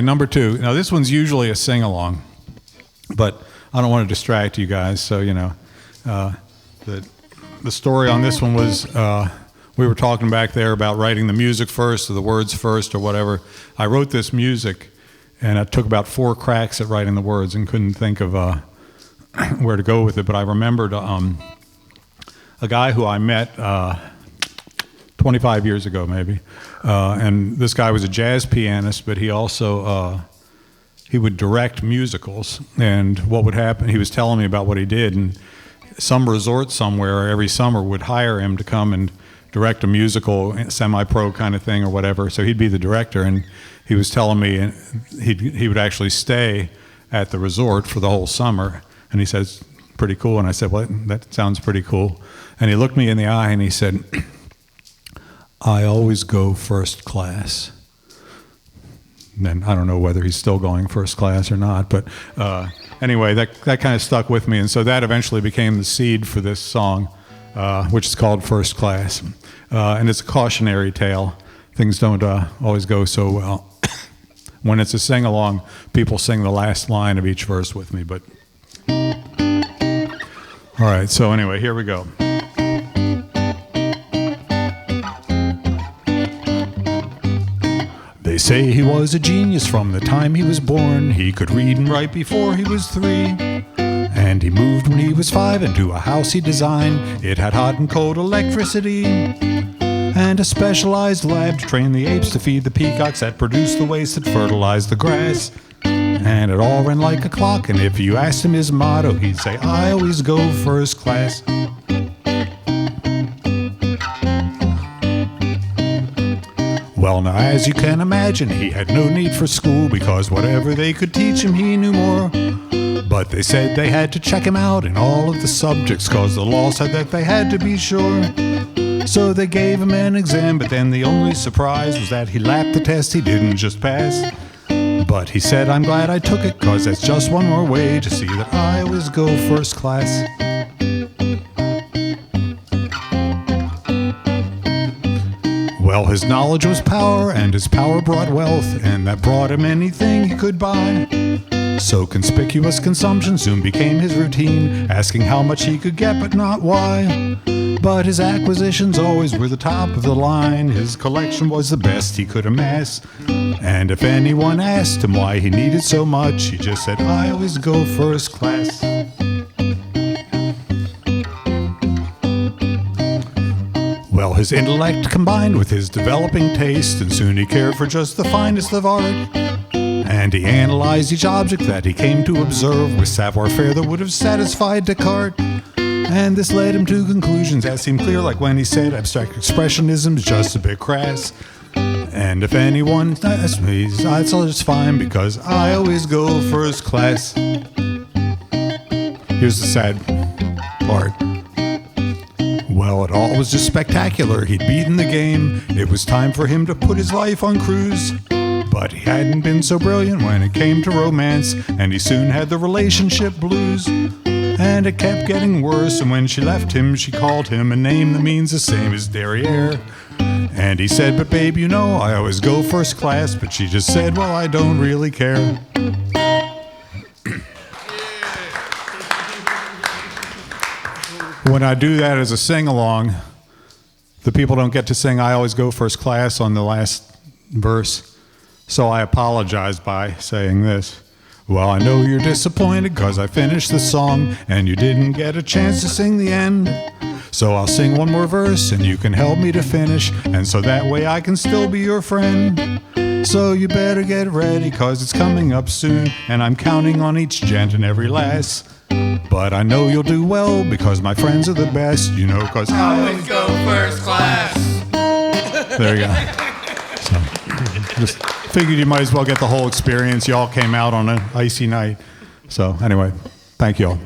Number two. Now this one's usually a sing-along, but I don't want to distract you guys. So the story on this one was we were talking back there about writing the music first or the words first or whatever. I wrote this music, and I took about 4 cracks at writing the words and couldn't think of where to go with it. But I remembered a guy who I met 25 years ago, maybe. And this guy was a jazz pianist, but he also he would direct musicals. And what would happen, he was telling me about what he did, and some resort somewhere every summer would hire him to come and direct a musical, semi-pro kind of thing or whatever. So he'd be the director, and he was telling me he would actually stay at the resort for the whole summer. And he says, pretty cool. And I said, well, that sounds pretty cool. And he looked me in the eye and he said, I always go first class. And I don't know whether he's still going first class or not, but anyway, that kind of stuck with me. And so that eventually became the seed for this song, which is called First Class. And it's a cautionary tale. Things don't always go so well. When it's a sing-along, people sing the last line of each verse with me. But all right, so anyway, here we go. They say he was a genius from the time he was born. He could read and write before he was 3. And he moved when he was 5 into a house he designed. It had hot and cold electricity and a specialized lab to train the apes to feed the peacocks that produced the waste that fertilized the grass. And it all ran like a clock, and if you asked him his motto, he'd say, I always go first class. Well, now, as you can imagine, he had no need for school, because whatever they could teach him, he knew more. But they said they had to check him out in all of the subjects, cause the law said that they had to be sure. So they gave him an exam, but then the only surprise was that he lapped the test, he didn't just pass. But he said, I'm glad I took it, cause that's just one more way to see that I always go first class. Well, his knowledge was power, and his power brought wealth, and that brought him anything he could buy. So conspicuous consumption soon became his routine, asking how much he could get but not why. But his acquisitions always were the top of the line. His collection was the best he could amass. And if anyone asked him why he needed so much, he just said, I always go first class. Well, his intellect combined with his developing taste, and soon he cared for just the finest of art. And he analyzed each object that he came to observe with savoir-faire that would have satisfied Descartes. And this led him to conclusions that seemed clear, like when he said abstract expressionism is just a bit crass. And if anyone asks me, that's all just fine, because I always go first class. Here's the sad part. Well, it all was just spectacular. He'd beaten the game. It was time for him to put his life on cruise. But he hadn't been so brilliant when it came to romance, and he soon had the relationship blues. And it kept getting worse, and when she left him, she called him a name that means the same as derriere. And he said, but babe, you know, I always go first class. But she just said, well, I don't really care. When I do that as a sing-along, the people don't get to sing I always go first class on the last verse. So I apologize by saying this. Well, I know you're disappointed because I finished the song and you didn't get a chance to sing the end. So I'll sing one more verse and you can help me to finish, and so that way I can still be your friend. So you better get ready cause it's coming up soon, and I'm counting on each gent and every lass. But I know you'll do well because my friends are the best, you know, cause I always go first class. There you go. So, just figured you might as well get the whole experience. You all came out on an icy night. So anyway, thank you all.